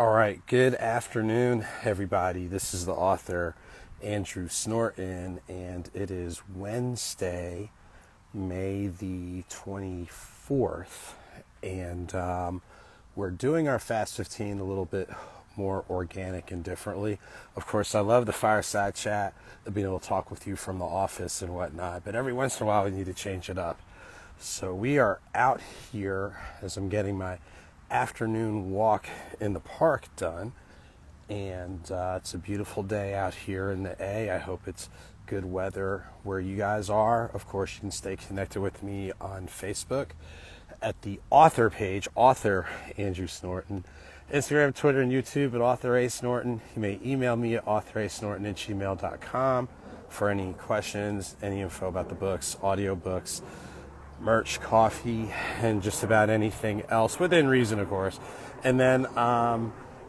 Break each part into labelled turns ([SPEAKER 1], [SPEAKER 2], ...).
[SPEAKER 1] All right, good afternoon, everybody. This is the author, Andrew Snorton, and it is Wednesday, May the 24th, and we're doing our Fast 15 a little bit more organic and differently. Of course, I love the fireside chat, being able to talk with you from the office and whatnot, but every once in a while we need to change it up. So we are out here as I'm getting my afternoon walk in the park done, and it's a beautiful day out here in the A. I hope it's good weather where you guys are. Of course, you can stay connected with me on Facebook at the author page, author Andrew Snorton, Instagram, Twitter, and YouTube at AuthorASnorton. You may email me at AuthorASnorton@gmail.com for any questions, any info about the books, audiobooks, merch, coffee, and just about anything else within reason, of course. And then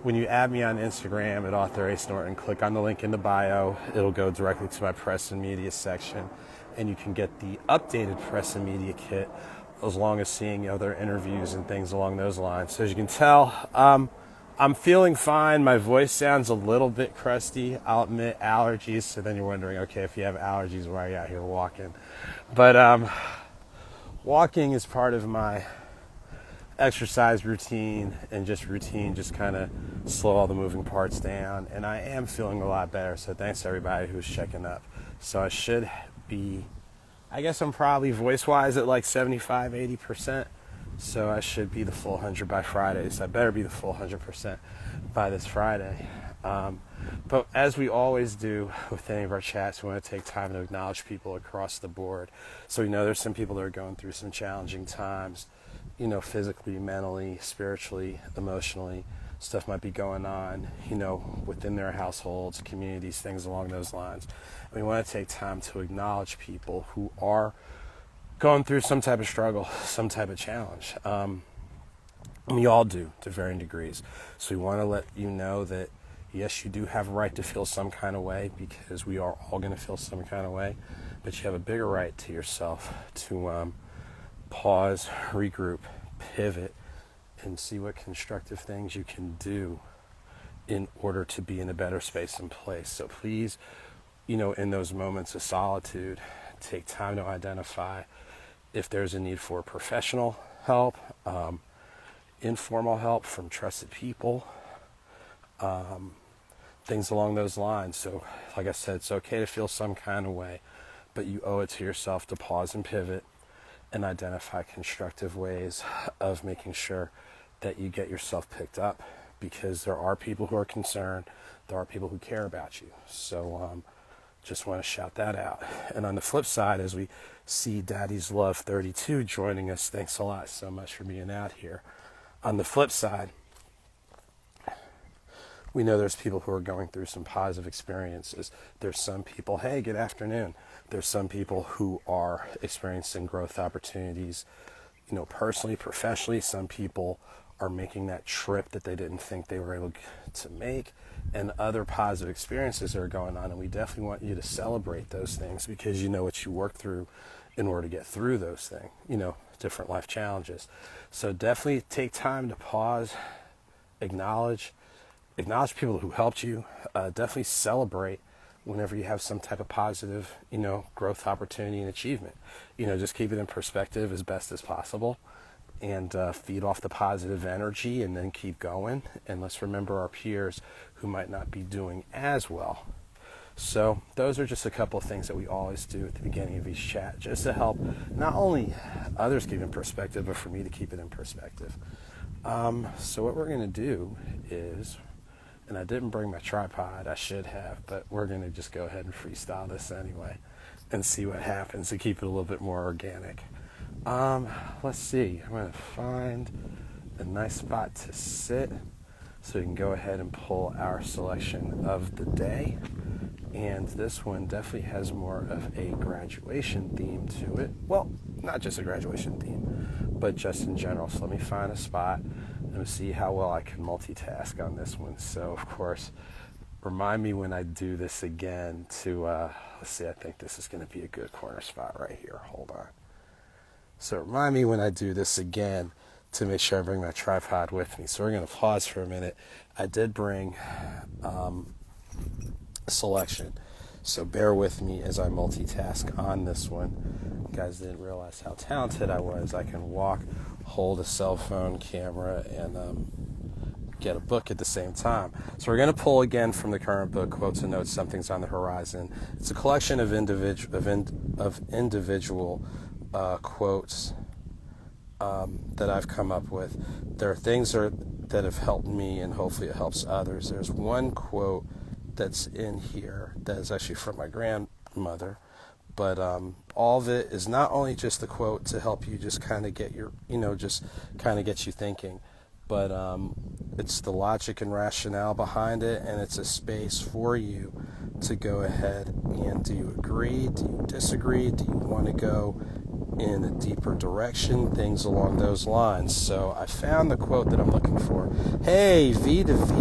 [SPEAKER 1] when you add me on Instagram at AuthorASnorton, click on the link in the bio. It'll go directly to my press and media section, and you can get the updated press and media kit as long as seeing other interviews and things along those lines. So as you can tell, I'm feeling fine. My voice sounds a little bit crusty. I'll admit, allergies. So then you're wondering, okay, if you have allergies, why are you out here walking? But walking is part of my exercise routine and just kind of slow all the moving parts down. And I am feeling a lot better. So thanks to everybody who's checking up. So I should be, I guess I'm probably voice-wise at like 75, 80%. So I should be the full 100 by Friday. So I better be the full 100% by this Friday. But as we always do with any of our chats, we want to take time to acknowledge people across the board. So we know there's some people that are going through some challenging times, physically, mentally, spiritually, emotionally. Stuff might be going on, within their households, communities, things along those lines. And we want to take time to acknowledge people who are going through some type of struggle, some type of challenge. And we all do to varying degrees. So we want to let you know that yes, you do have a right to feel some kind of way, because we are all going to feel some kind of way, but you have a bigger right to yourself to pause, regroup, pivot, and see what constructive things you can do in order to be in a better space and place. So please, in those moments of solitude, take time to identify if there's a need for professional help, informal help from trusted people, things along those lines. So like I said, it's okay to feel some kind of way, but you owe it to yourself to pause and pivot and identify constructive ways of making sure that you get yourself picked up, because there are people who are concerned, there are people who care about you. So just want to shout that out. And on the flip side, as we see Daddy's Love 32 joining us, thanks a lot so much for being out here. On the flip side, we know there's people who are going through some positive experiences. There's some people, hey, good afternoon. There's some people who are experiencing growth opportunities, personally, professionally. Some people are making that trip that they didn't think they were able to make, and other positive experiences are going on. And we definitely want you to celebrate those things, because you know what you worked through in order to get through those things, different life challenges. So definitely take time to pause, acknowledge people who helped you. Definitely celebrate whenever you have some type of positive, growth opportunity and achievement. Just keep it in perspective as best as possible, and feed off the positive energy, and then keep going. And let's remember our peers who might not be doing as well. So those are just a couple of things that we always do at the beginning of each chat, just to help not only others keep in perspective, but for me to keep it in perspective. So what we're going to do is, and I didn't bring my tripod, I should have, but we're going to just go ahead and freestyle this anyway and see what happens to keep it a little bit more organic. Let's see, I'm going to find a nice spot to sit so we can go ahead and pull our selection of the day. And this one definitely has more of a graduation theme to it. Well, not just a graduation theme, but just in general. So let me find a spot and see how well I can multitask on this one. So, of course, remind me when I do this again to, let's see, I think this is going to be a good corner spot right here. Hold on. So remind me when I do this again to make sure I bring my tripod with me. So we're going to pause for a minute. I did bring a selection, so bear with me as I multitask on this one. You guys didn't realize how talented I was. I can walk, hold a cell phone camera, and get a book at the same time. So we're going to pull again from the current book, Quotes and Notes, Something's on the Horizon. It's a collection of individual quotes that I've come up with. There are things that have helped me, and hopefully it helps others. There's one quote that's in here that is actually from my grandmother, but all of it is not only just the quote to help you just kind of get just kind of get you thinking, but it's the logic and rationale behind it, and it's a space for you to go ahead and, do you agree, do you disagree, do you want to go in a deeper direction, things along those lines. So I found the quote that I'm looking for. Hey, V to V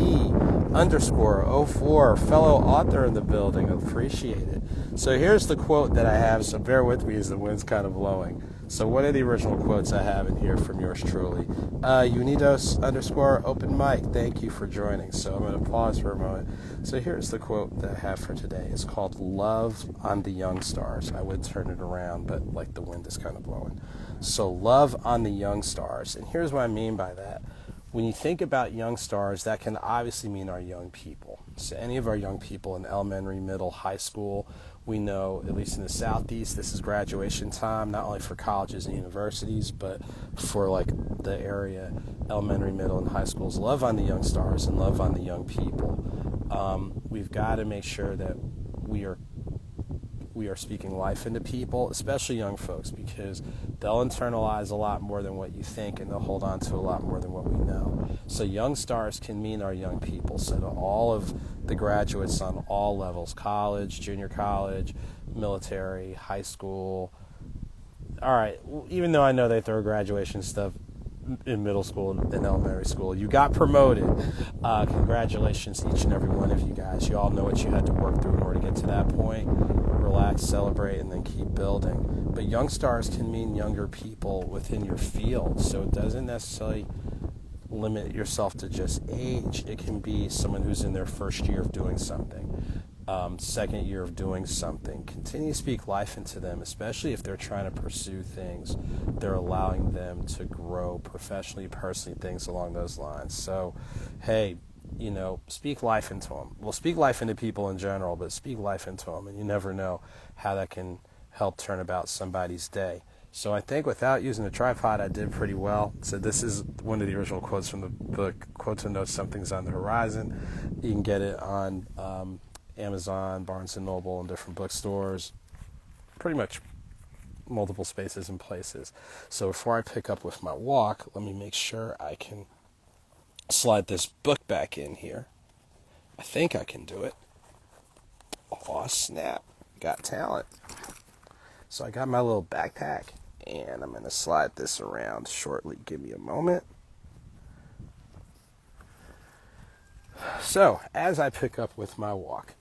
[SPEAKER 1] _04, fellow author in the building, appreciate it. So here's the quote that I have, so bear with me as the wind's kind of blowing. So one of the original quotes I have in here from yours truly, Unidos _ open mic, thank you for joining. So I'm going to pause for a moment. So here's the quote that I have for today. It's called Love on the Young Stars. I would turn it around, but like the wind is kind of blowing. So Love on the Young Stars. And here's what I mean by that. When you think about young stars, that can obviously mean our young people. So any of our young people in elementary, middle, high school, we know, at least in the Southeast, this is graduation time, not only for colleges and universities, but for like the area, elementary, middle, and high schools. Love on the young stars and love on the young people. We've got to make sure that we are speaking life into people, especially young folks, because they'll internalize a lot more than what you think, and they'll hold on to a lot more than what we know. So young stars can mean our young people. So to all of the graduates on all levels, college, junior college, military, high school, all right, even though I know they throw graduation stuff in middle school and elementary school, you got promoted. Congratulations, each and every one of you guys. You all know what you had to work through in order to get to that point. Relax, celebrate, and then keep building. But young stars can mean younger people within your field, so it doesn't necessarily limit yourself to just age. It can be someone who's in their first year of doing something, second year of doing something. Continue to speak life into them, especially if they're trying to pursue things. They're allowing them to grow professionally, personally, things along those lines. So, hey, speak life into them. Well, speak life into people in general, but speak life into them, and you never know how that can help turn about somebody's day. So I think without using a tripod, I did pretty well. So this is one of the original quotes from the book, Quotes and Notes, Something's on the Horizon. You can get it on Amazon, Barnes & Noble, and different bookstores, pretty much multiple spaces and places. So before I pick up with my walk, let me make sure I can slide this book back in here. I think I can do it. Oh, snap. Got talent. So I got my little backpack, and I'm going to slide this around shortly. Give me a moment. So, as I pick up with my walk,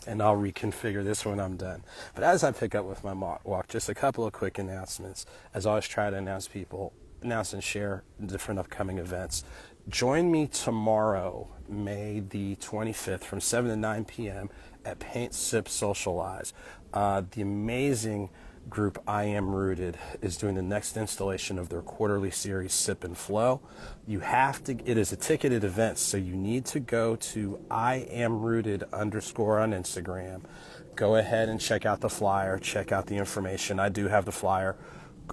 [SPEAKER 1] and I'll reconfigure this when I'm done, but as I pick up with my walk, just a couple of quick announcements. As I always try to announce and share different upcoming events. Join me tomorrow, May the 25th, from 7 to 9 p.m. at Paint, Sip, Socialize. The amazing group I Am Rooted is doing the next installation of their quarterly series, Sip and Flow. It is a ticketed event, so you need to go to IamRooted _ on Instagram. Go ahead and check out the flyer, check out the information. I do have the flyer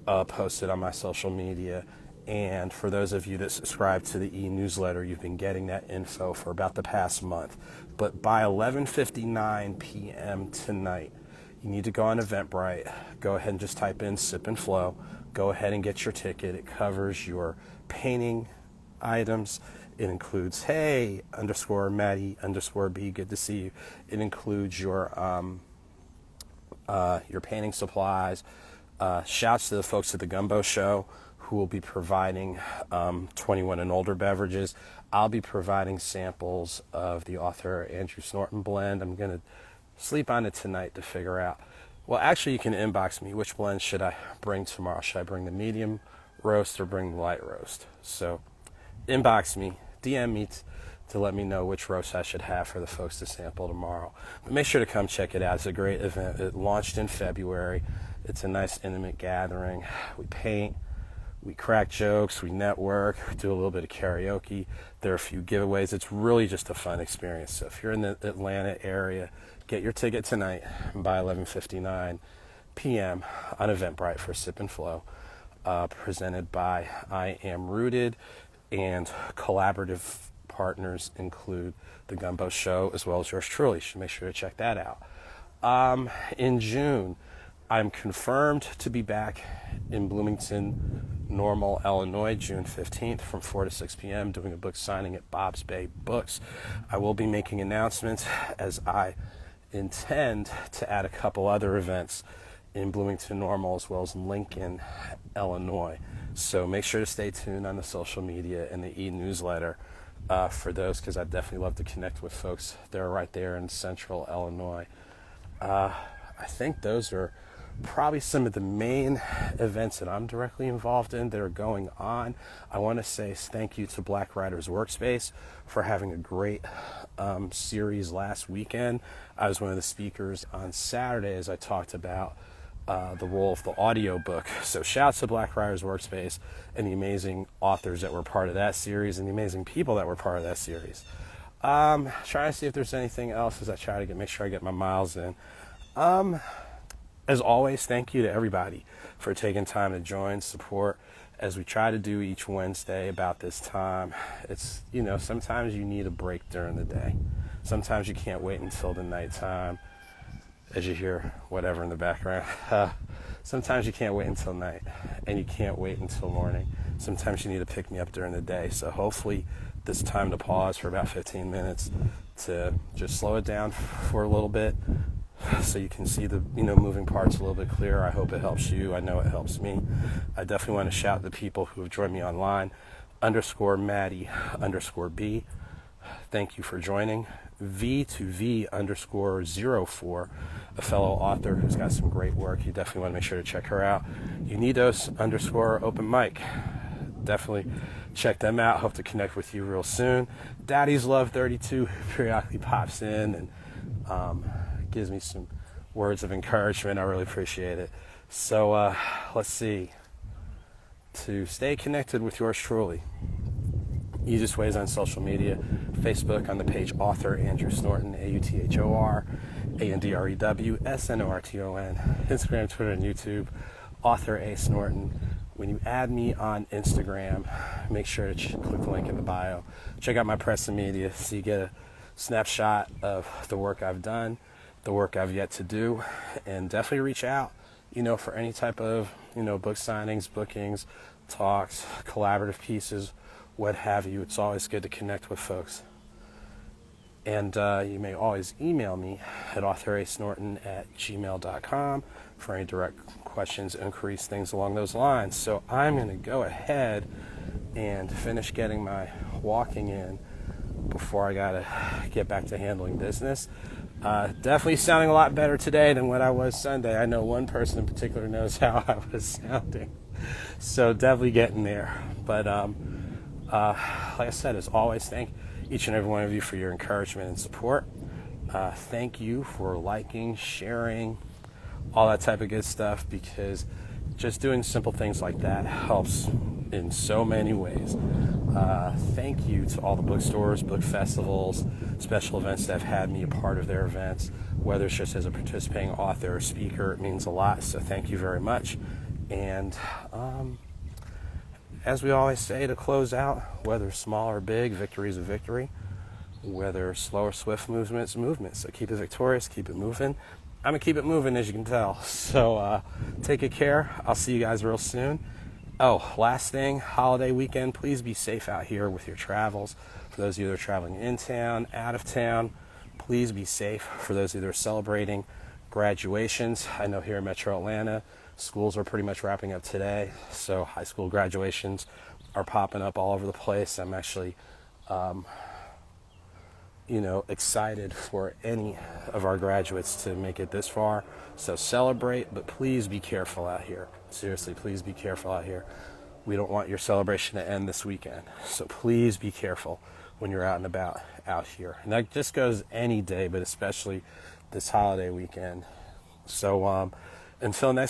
[SPEAKER 1] posted on my social media. And for those of you that subscribe to the e-newsletter, you've been getting that info for about the past month. But by 11:59 p.m. tonight, you need to go on Eventbrite. Go ahead and just type in Sip and Flow. Go ahead and get your ticket. It covers your painting items. It includes, hey, _Maddie _B, good to see you. It includes your painting supplies. Shouts to the folks at the Gumbo Show, who will be providing 21 and older beverages. I'll be providing samples of the AuthorASnorton blend. I'm going to sleep on it tonight to figure out. Well, actually, you can inbox me. Which blend should I bring tomorrow? Should I bring the medium roast or bring the light roast. So inbox me, DM me to let me know which roast I should have for the folks to sample tomorrow. But make sure to come check it out. It's a great event. It launched in February. It's a nice intimate gathering. We paint, we crack jokes, we network, we do a little bit of karaoke. There are a few giveaways. It's really just a fun experience. So if you're in the Atlanta area, get your ticket tonight by 11:59 p.m. on Eventbrite for Sip and Flow, presented by I Am Rooted, and collaborative partners include the Gumbo Show as well as yours truly. You should make sure to check that out. In June, I'm confirmed to be back in Bloomington, Normal, Illinois, June 15th from 4 to 6 p.m. doing a book signing at Bob's Bay Books. I will be making announcements as I intend to add a couple other events in Bloomington, Normal, as well as Lincoln, Illinois. So make sure to stay tuned on the social media and the e-newsletter for those, because I'd definitely love to connect with folks that are right there in central Illinois. I think those are probably some of the main events that I'm directly involved in that are going on. I want to say thank you to Black Writers Workspace for having a great series last weekend. I was one of the speakers on Saturday as I talked about the role of the audiobook. So shouts to Black Writers Workspace and the amazing authors that were part of that series and the amazing people that were part of that series. Trying to see if there's anything else as I try to make sure I get my miles in. As always, thank you to everybody for taking time to join, support, as we try to do each Wednesday about this time. It's, sometimes you need a break during the day. Sometimes you can't wait until the nighttime, as you hear whatever in the background. Sometimes you can't wait until night, and you can't wait until morning. Sometimes you need to pick me up during the day. So hopefully this time to pause for about 15 minutes to just slow it down for a little bit, so you can see the moving parts a little bit clearer. I hope it helps you. I know it helps me. I definitely want to shout the people who have joined me online. _Maddie_B. Thank you for joining. V2V_04, a fellow author who's got some great work. You definitely want to make sure to check her out. Unidos_open mic. Definitely check them out. Hope to connect with you real soon. Daddy's Love 32 periodically pops in and gives me some words of encouragement. I really appreciate it. So let's see. To stay connected with yours truly, easiest ways on social media: Facebook on the page AuthorAndrewSnorton, AuthorAndrewSnorton. Instagram, Twitter, and YouTube, AuthorASnorton. When you add me on Instagram, make sure to click the link in the bio. Check out my press and media so you get a snapshot of the work I've done, the work I've yet to do, and definitely reach out, for any type of, book signings, bookings, talks, collaborative pieces, what have you. It's always good to connect with folks. And you may always email me at AuthorASnorton@gmail.com for any direct questions, inquiries, things along those lines. So I'm going to go ahead and finish getting my walking in before I got to get back to handling business. Definitely sounding a lot better today than what I was Sunday. I know one person in particular knows how I was sounding. So definitely getting there. But like I said, as always, thank each and every one of you for your encouragement and support. Thank you for liking, sharing, all that type of good stuff, because just doing simple things like that helps in so many ways. Thank you to all the bookstores, book festivals, special events that have had me a part of their events, whether it's just as a participating author or speaker. It means a lot, so thank you very much. And as we always say to close out, whether small or big, victory is a victory. Whether slow or swift movement, so keep it victorious, keep it moving. I'm going to keep it moving, as you can tell. So take good care. I'll see you guys real soon. Oh, last thing, holiday weekend, please be safe out here with your travels. For those of you that are traveling in town, out of town, please be safe. For those of you that are celebrating graduations, I know here in Metro Atlanta, schools are pretty much wrapping up today. So high school graduations are popping up all over the place. I'm actually excited for any of our graduates to make it this far. So celebrate, but please be careful out here. Seriously, please be careful out here. We don't want your celebration to end this weekend. So please be careful when you're out and about out here. And that just goes any day, but especially this holiday weekend. So until next